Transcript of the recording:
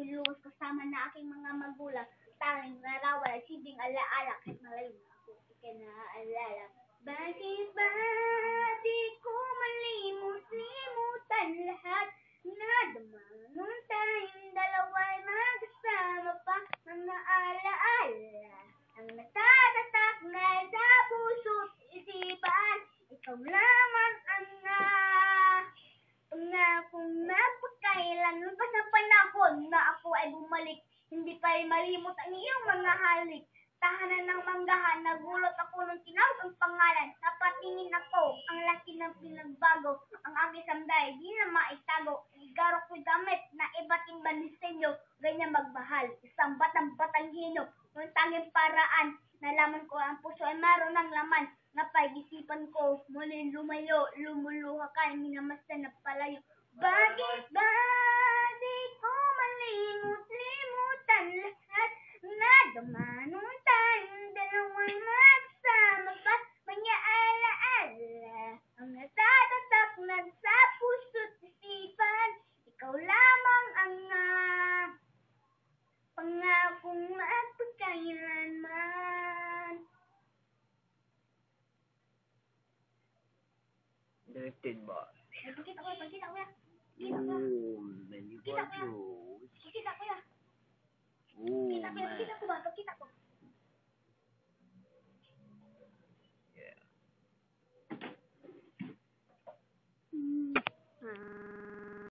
lumulungos kasama na aking mga magulang. Tanging narawala, sibing alaala, kahit malayo na ako, ikay naaalala. Bakit ba di ko malimut-limutan lahat na dumanong tayong dalawa'y magkasama pa, mga alaala ang natatatak na sa puso't isipan. Ikaw lamang ang pangakong napakailan pa sa panahon na ako ay bumalik. Hindi pa rin malimot ang iyong mga halik. Tahanan ng manggahan, nagulat ako nung tinawag ang pangalan. Napatingin ako, ang laki ng pinagbago. Ang aking samday, di na maitago. Igarok ko'y damit na iba't ibang disenyo. Ganyan magmahal, isang batang hino. Nung tanging paraan, nalaman ko ang puso ay maroon ng laman. Napag-isipan ko, muling lumayo, lumuluha ka, minamasdan na palayo. Bakit ba di ko malimut-limutan lahat na dumanong tayong dalawang magsama pa, mga alaala ang natatatak na sa puso't isipan. Ikaw lamang ang pangakong magpagkailanman. Directed by Pagkita ko ya. Very good.